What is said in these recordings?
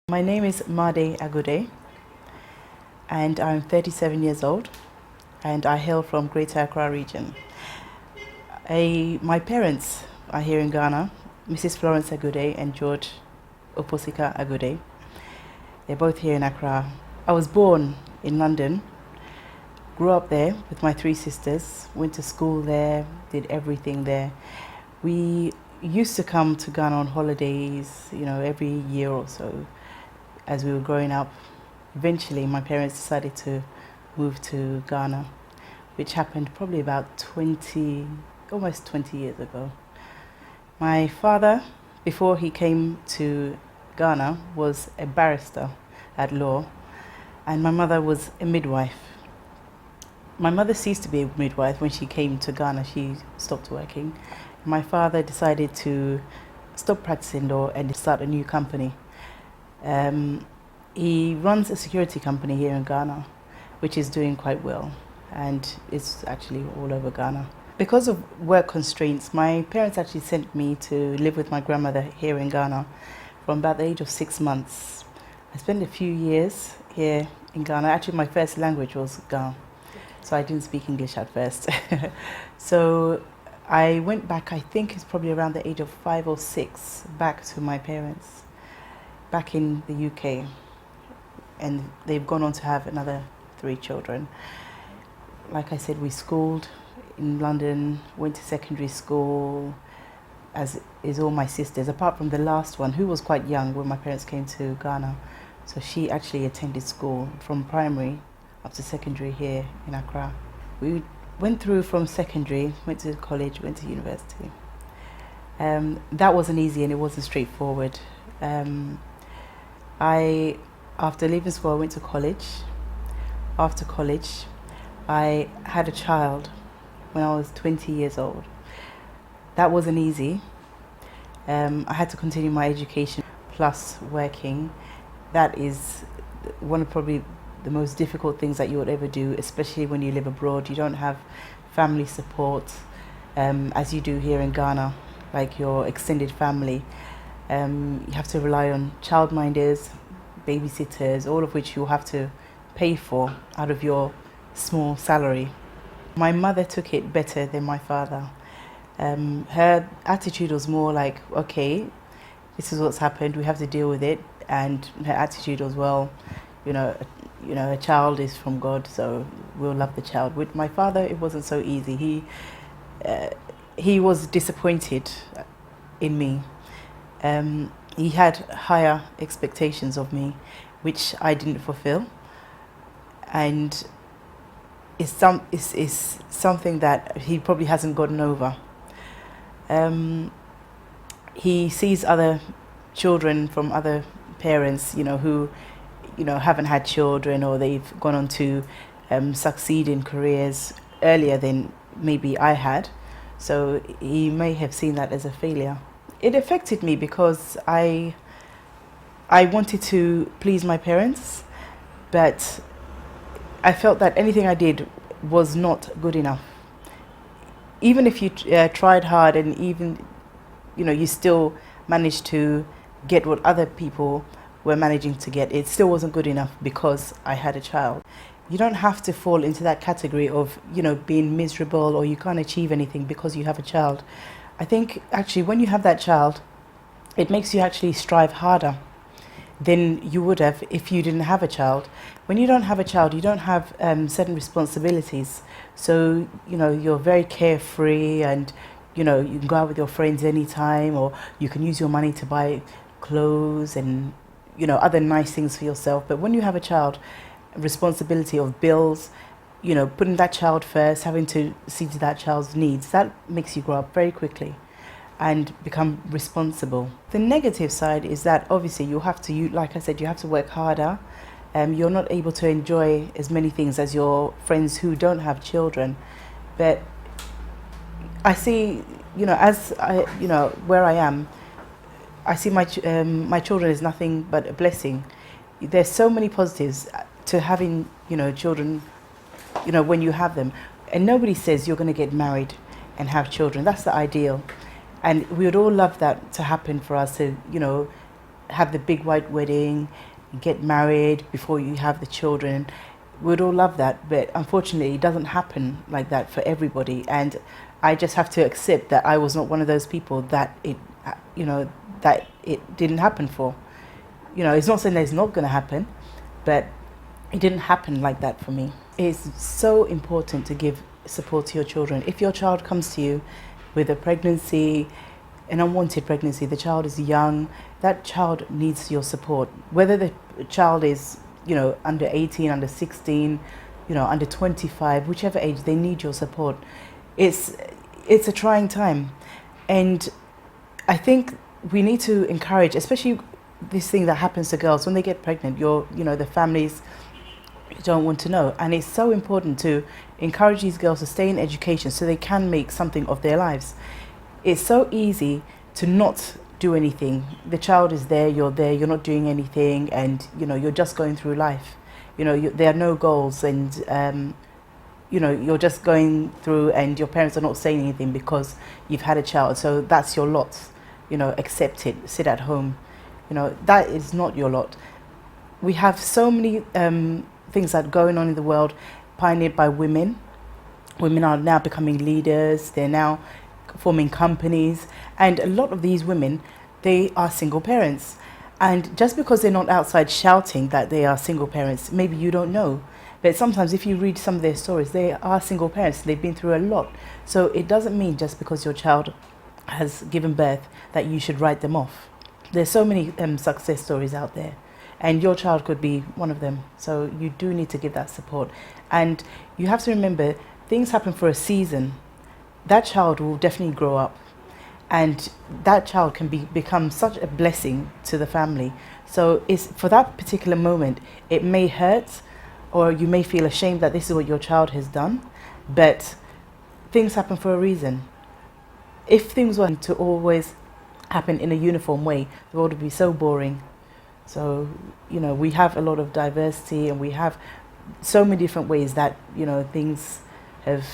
My name is Made Agude and I'm 37 years old and I hail from Greater Accra region. My parents are here in Ghana, Mrs. Florence Agude and George Oposika Agude. They're both here in Accra. I was born in London, grew up there with my three sisters, went to school there, did everything there. We used to come to Ghana on holidays, every year or so as we were growing up. Eventually, my parents decided to move to Ghana, which happened probably about almost 20 years ago. My father, before he came to Ghana, was a barrister at law, and my mother was a midwife. My mother ceased to be a midwife when she came to Ghana. She stopped working. My father decided to stop practicing law and start a new company. He runs a security company here in Ghana, which is doing quite well, and it's actually all over Ghana. Because of work constraints, my parents actually sent me to live with my grandmother here in Ghana from about the age of 6 months. I spent a few years here in Ghana. Actually, my first language was Ghana, so I didn't speak English at first. So I went back, I think it's probably around the age of 5 or 6, back to my parents, back in the UK. And they've gone on to have another 3 children. Like I said, we schooled in London, went to secondary school, as is all my sisters, apart from the last one, who was quite young when my parents came to Ghana. So she actually attended school from primary up to secondary here in Accra. We went through from secondary, went to college, went to university. That wasn't easy and it wasn't straightforward. After leaving school, I went to college. After college, I had a child when I was 20 years old. That wasn't easy. I had to continue my education plus working. That is one of probably the most difficult things that you would ever do, especially when you live abroad. You don't have family support as you do here in Ghana, like your extended family. You have to rely on childminders, babysitters, all of which you have to pay for out of your small salary. My mother took it better than my father. Her attitude was more like, okay, this is what's happened, we have to deal with it. And her attitude was, well, a child is from God, so we'll love the child. With my father, it wasn't so easy. He was disappointed in me. He had higher expectations of me, which I didn't fulfill, and it's something that he probably hasn't gotten over. He sees other children from other parents, who haven't had children, or they've gone on to succeed in careers earlier than maybe I had. So he may have seen that as a failure. It affected me because I wanted to please my parents, but I felt that anything I did was not good enough. Even if you tried hard and even, you still managed to get what other people were managing to get, it still wasn't good enough because I had a child. You don't have to fall into that category of, being miserable or you can't achieve anything because you have a child. I think actually when you have that child, it makes you actually strive harder than you would have if you didn't have a child. When you don't have a child, you don't have certain responsibilities. So, you're very carefree and, you can go out with your friends anytime, or you can use your money to buy clothes and, other nice things for yourself. But when you have a child, responsibility of bills, putting that child first, having to see to that child's needs, that makes you grow up very quickly and become responsible. The negative side is that obviously like I said, you have to work harder. You're not able to enjoy as many things as your friends who don't have children. But I see, where I am, I see my children as nothing but a blessing. There's so many positives to having, children, when you have them. And nobody says you're going to get married and have children. That's the ideal. And we would all love that to happen for us, to, have the big white wedding, get married before you have the children. We'd all love that, but unfortunately it doesn't happen like that for everybody. And I just have to accept that I was not one of those people that that it didn't happen for. It's not saying that it's not going to happen, but it didn't happen like that for me. It's so important to give support to your children. If your child comes to you with a pregnancy, an unwanted pregnancy, the child is young, that child needs your support. Whether the child is, under 18, under 16, under 25, whichever age, they need your support. It's a trying time. And I think we need to encourage, especially this thing that happens to girls when they get pregnant, the families don't want to know. And it's so important to encourage these girls to stay in education so they can make something of their lives. It's so easy to not do anything. The child is there, you're not doing anything, and you're just going through life. There are no goals, and you're just going through, and your parents are not saying anything because you've had a child. So that's your lot. Accept it, sit at home. That is not your lot. We have so many things that are going on in the world pioneered by women. Women are now becoming leaders. They're now forming companies, and a lot of these women, they are single parents. And just because they're not outside shouting that they are single parents, maybe you don't know, but sometimes if you read some of their stories, they are single parents. They've been through a lot. So it doesn't mean just because your child has given birth that you should write them off. There's so many success stories out there, and your child could be one of them. So you do need to give that support. And you have to remember, things happen for a season. That child will definitely grow up, and that child can become such a blessing to the family. So it's for that particular moment, it may hurt, or you may feel ashamed that this is what your child has done, but things happen for a reason. If things were to always happen in a uniform way, the world would be so boring. So, we have a lot of diversity, and we have so many different ways that, things have,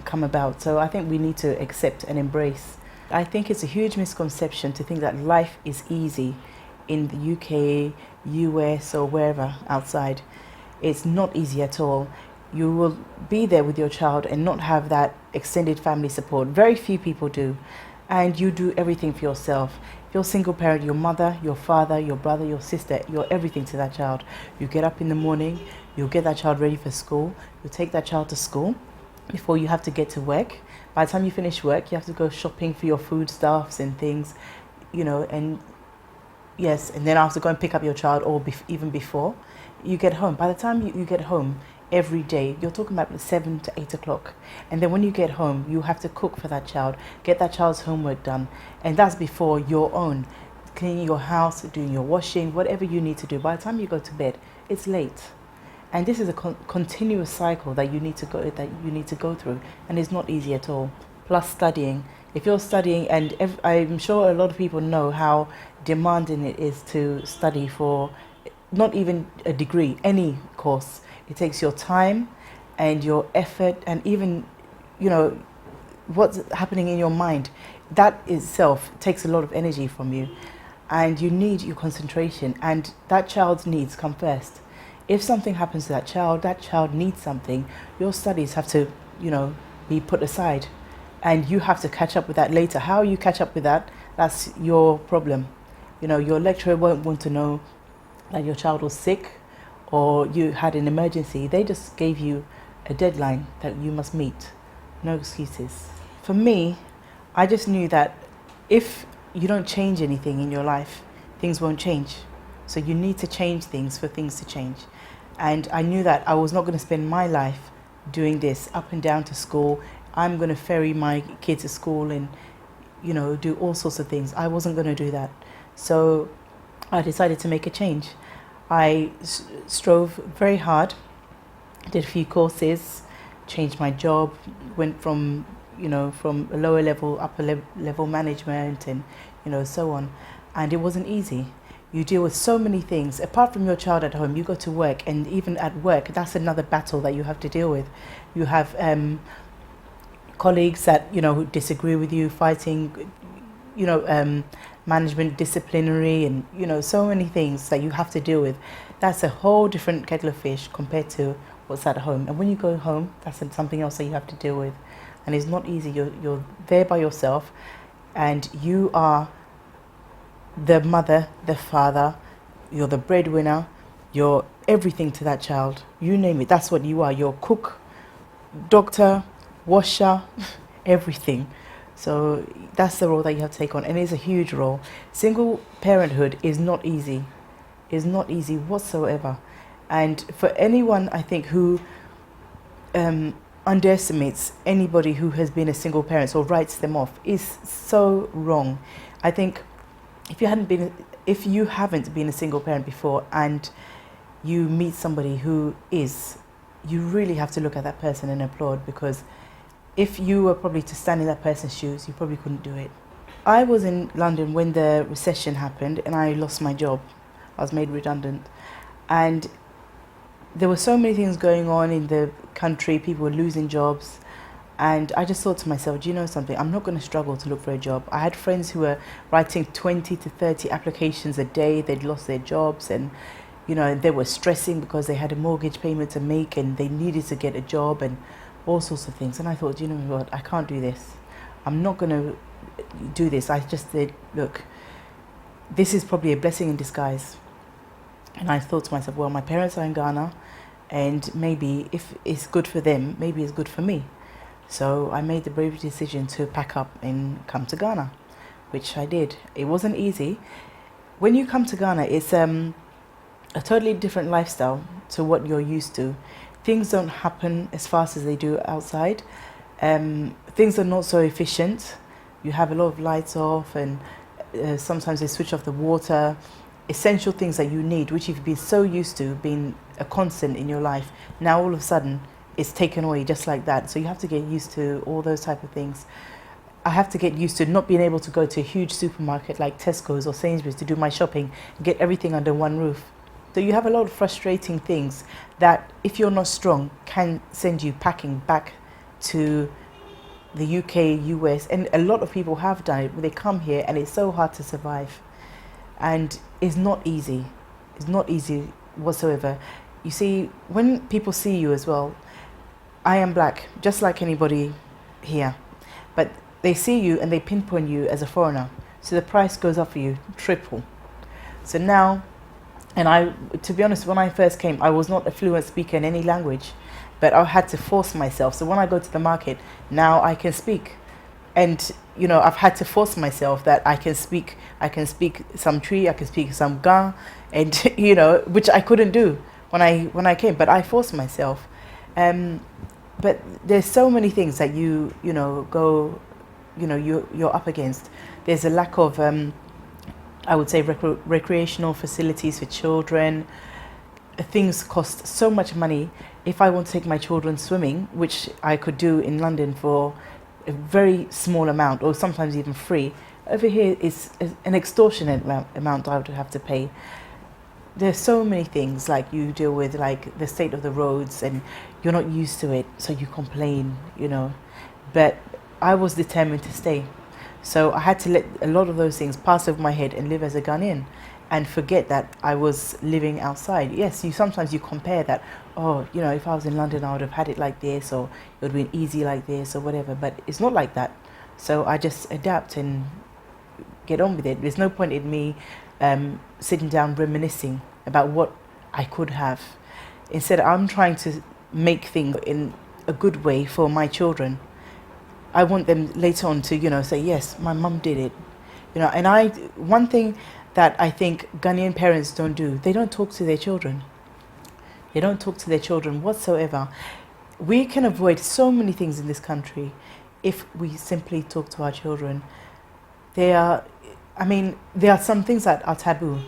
come about. So I think we need to accept and embrace. I think it's a huge misconception to think that life is easy in the UK, US, or wherever outside. It's not easy at all. You will be there with your child and not have that extended family support. Very few people do. And you do everything for yourself. If you're a single parent, your mother, your father, your brother, your sister, you're everything to that child. You get up in the morning, you'll get that child ready for school, you take that child to school before you have to get to work. By the time you finish work, you have to go shopping for your foodstuffs and things, and yes, and then after go and pick up your child, or even before you get home. By the time you get home every day, you're talking about 7 to 8 o'clock. And then when you get home, you have to cook for that child, get that child's homework done. And that's before your own, cleaning your house, doing your washing, whatever you need to do. By the time you go to bed, it's late. And this is a continuous cycle that you need to go through, and it's not easy at all. Plus studying. If you're studying, and I'm sure a lot of people know how demanding it is to study for not even a degree, any course. It takes your time and your effort, and even, what's happening in your mind. That itself takes a lot of energy from you, and you need your concentration, and that child's needs come first. If something happens to that child needs something, your studies have to, be put aside, and you have to catch up with that later. How you catch up with that, that's your problem. Your lecturer won't want to know that your child was sick or you had an emergency. They just gave you a deadline that you must meet. No excuses. For me, I just knew that if you don't change anything in your life, things won't change. So you need to change things for things to change. And I knew that I was not going to spend my life doing this, up and down to school. I'm going to ferry my kids to school and, do all sorts of things. I wasn't going to do that. So I decided to make a change. I strove very hard, did a few courses, changed my job, went from a lower level, upper level management, and, so on. And it wasn't easy. You deal with so many things. Apart from your child at home, you go to work, and even at work, that's another battle that you have to deal with. You have colleagues that, who disagree with you, fighting, management, disciplinary, and so many things that you have to deal with. That's a whole different kettle of fish compared to what's at home. And when you go home, that's something else that you have to deal with, and it's not easy. You're there by yourself, and you are the mother, the father. You're the breadwinner. You're everything to that child. You name it. That's what you are. You're cook, doctor, washer, everything. So that's the role that you have to take on, and it's a huge role. Single parenthood is not easy. Is not easy whatsoever. And for anyone, I think, who underestimates anybody who has been a single parent or writes them off is so wrong. I think if you haven't been a single parent before and you meet somebody who is, you really have to look at that person and applaud, because if you were probably to stand in that person's shoes, you probably couldn't do it. I was in London when the recession happened and I lost my job. I was made redundant. And there were so many things going on in the country. People were losing jobs. And I just thought to myself, do you know something? I'm not going to struggle to look for a job. I had friends who were writing 20 to 30 applications a day. They'd lost their jobs, and they were stressing because they had a mortgage payment to make and they needed to get a job and all sorts of things. And I thought, you know what? I can't do this. I'm not going to do this. I just said, look, this is probably a blessing in disguise. And I thought to myself, well, my parents are in Ghana, and maybe if it's good for them, maybe it's good for me. So I made the brave decision to pack up and come to Ghana, which I did. It wasn't easy. When you come to Ghana, it's a totally different lifestyle to what you're used to. Things don't happen as fast as they do outside. Things are not so efficient. You have a lot of lights off, and sometimes they switch off the water. Essential things that you need, which you've been so used to being a constant in your life, now all of a sudden it's taken away just like that. So you have to get used to all those type of things. I have to get used to not being able to go to a huge supermarket like Tesco's or Sainsbury's to do my shopping, get everything under one roof. So you have a lot of frustrating things that, if you're not strong, can send you packing back to the UK, US, and a lot of people have done it. They come here and it's so hard to survive. And it's not easy. It's not easy whatsoever. You see, when people see you as well, I am black, just like anybody here. But they see you and they pinpoint you as a foreigner. So the price goes up for you, triple. So now, to be honest, when I first came, I was not a fluent speaker in any language, but I had to force myself. So when I go to the market, now I can speak. And I've had to force myself that I can speak some Twi, I can speak some Ga, and which I couldn't do when I came, but I forced myself. But there's so many things that you're up against. There's a lack of I would say recreational facilities for children. Things cost so much money. If I want to take my children swimming, which I could do in London for a very small amount, or sometimes even free, over here is an extortionate amount I would have to pay. There's so many things like you deal with, like the state of the roads, and you're not used to it, so you complain, But I was determined to stay. So I had to let a lot of those things pass over my head and live as a Ghanaian and forget that I was living outside. Yes, sometimes you compare that, if I was in London, I would have had it like this, or it would have been easy like this, or whatever. But it's not like that. So I just adapt and get on with it. There's no point in me sitting down reminiscing about what I could have. Instead, I'm trying to make things in a good way for my children. I want them later on to, say, yes, my mum did it. And one thing that I think Ghanaian parents don't do, they don't talk to their children. They don't talk to their children whatsoever. We can avoid so many things in this country if we simply talk to our children. There are some things that are taboo,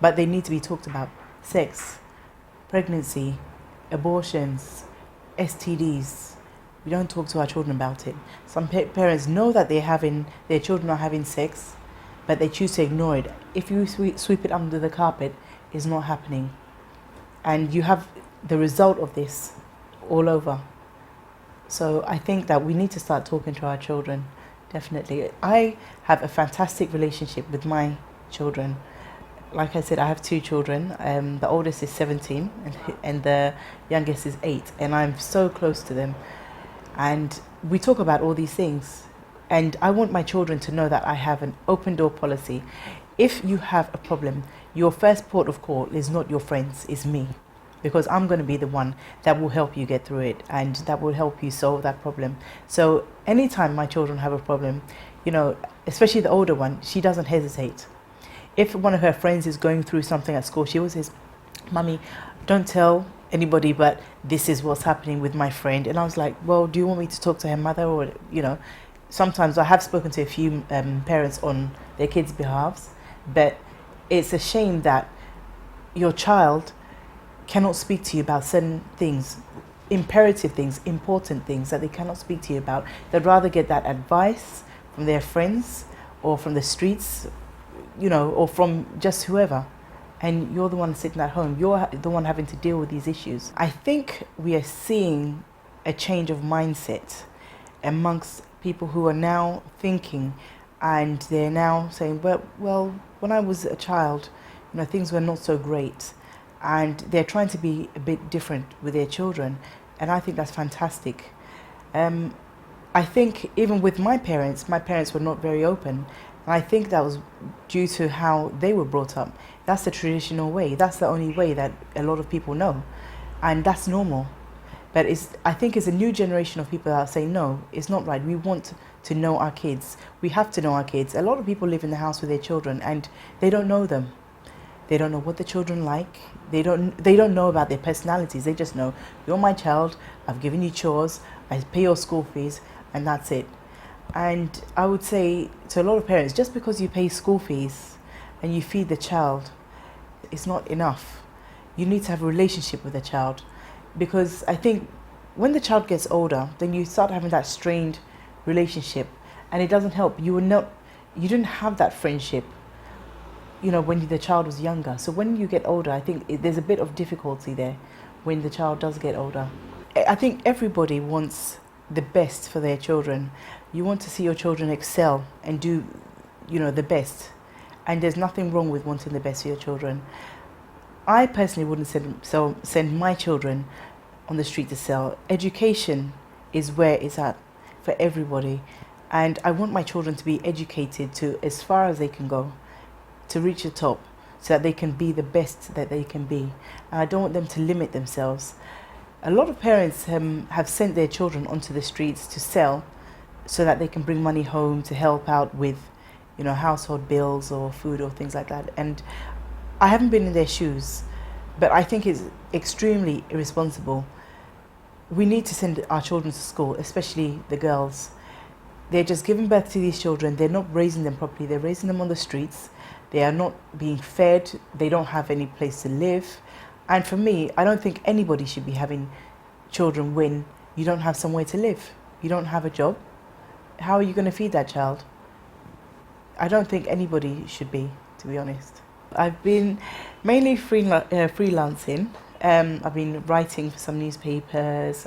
but they need to be talked about. Sex, pregnancy, abortions, STDs. We don't talk to our children about it. Some parents know that their children are having sex, but they choose to ignore it. If you sweep it under the carpet, it's not happening. And you have the result of this all over. So I think that we need to start talking to our children Definitely. I have a fantastic relationship with my children. Like I said, I have two children. The oldest is 17 and the youngest is 8. And I'm so close to them. And we talk about all these things. And I want my children to know that I have an open door policy. If you have a problem, your first port of call is not your friends, it's me. Because I'm going to be the one that will help you get through it and that will help you solve that problem. So anytime my children have a problem, you know, especially the older one, she doesn't hesitate. If one of her friends is going through something at school, she always says, "Mummy, don't tell anybody, but this is what's happening with my friend." And I was like, well, do you want me to talk to her mother? Or, you know, sometimes I have spoken to a few parents on their kids' behalves, but it's a shame that your child cannot speak to you about certain things, imperative things, important things that they cannot speak to you about. They'd rather get that advice from their friends or from the streets, you know, or from just whoever. And you're the one sitting at home. You're the one having to deal with these issues. I think we are seeing a change of mindset amongst people who are now thinking, and they're now saying, well, when I was a child, you know, things were not so great. And they're trying to be a bit different with their children. And I think that's fantastic. I think even with my parents were not very open. And I think that was due to how they were brought up. That's the traditional way. That's the only way that a lot of people know. And that's normal. But I think it's a new generation of people that are saying, no, it's not right. We want to know our kids. We have to know our kids. A lot of people live in the house with their children and they don't know them. They don't know what the children like. They don't know about their personalities. They just know, you're my child, I've given you chores, I pay your school fees, and that's it. And I would say to a lot of parents, just because you pay school fees and you feed the child, it's not enough. You need to have a relationship with the child. Because I think when the child gets older, then you start having that strained relationship, and it doesn't help. You didn't have that friendship, you know, when the child was younger. So when you get older, I think there's a bit of difficulty there when the child does get older. I think everybody wants the best for their children. You want to see your children excel and do, you know, the best. And there's nothing wrong with wanting the best for your children. I personally wouldn't send my children on the street to sell. Education is where it's at for everybody. And I want my children to be educated to as far as they can go, to reach the top, so that they can be the best that they can be. And I don't want them to limit themselves. A lot of parents have sent their children onto the streets to sell so that they can bring money home to help out with, you know, household bills or food or things like that. And I haven't been in their shoes, but I think it's extremely irresponsible. We need to send our children to school, especially the girls. They're just giving birth to these children. They're not raising them properly. They're raising them on the streets. They are not being fed. They don't have any place to live. And for me, I don't think anybody should be having children when you don't have somewhere to live. You don't have a job. How are you going to feed that child? I don't think anybody should be, to be honest. I've been mainly freelancing. I've been writing for some newspapers.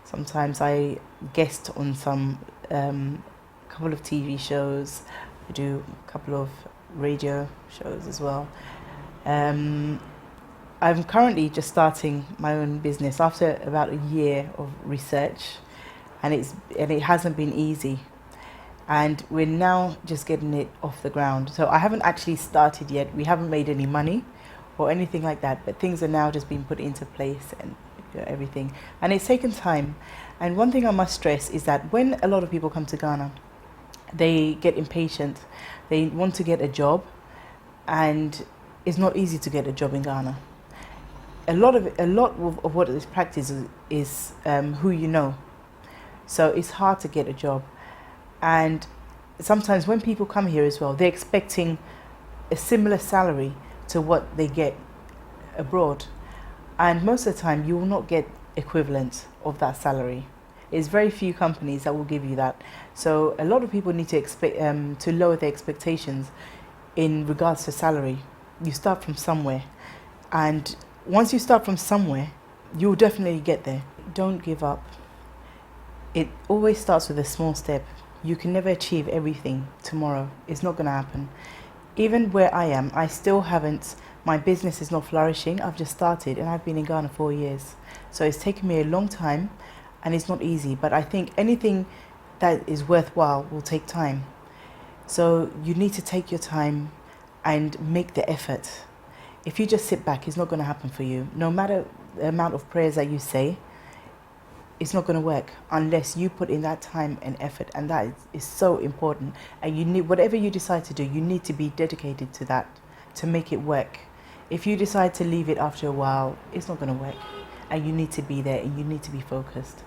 Sometimes I guest on some couple of TV shows. I do a couple of radio shows as well. I'm currently just starting my own business after about a year of research, and it hasn't been easy. And we're now just getting it off the ground. So I haven't actually started yet. We haven't made any money or anything like that, but things are now just being put into place and, you know, everything. And it's taken time. And one thing I must stress is that when a lot of people come to Ghana, they get impatient. They want to get a job, and it's not easy to get a job in Ghana. A lot of what is practiced is who you know. So it's hard to get a job. And sometimes when people come here as well, they're expecting a similar salary to what they get abroad. And most of the time, you will not get equivalent of that salary. There's very few companies that will give you that. So a lot of people need to expect to lower their expectations in regards to salary. You start from somewhere. And once you start from somewhere, you'll definitely get there. Don't give up. It always starts with a small step. you can never achieve everything tomorrow. It's not going to happen. Even where I am, I still haven't, my business is not flourishing. I've just started and I've been in Ghana 4 years. So it's taken me a long time and it's not easy. But I think anything that is worthwhile will take time. So you need to take your time and make the effort. If you just sit back, it's not going to happen for you. No matter the amount of prayers that you say, it's not going to work unless you put in that time and effort, and that is so important. And you need, whatever you decide to do, you need to be dedicated to that to make it work. If you decide to leave it after a while, it's not going to work, and you need to be there and you need to be focused.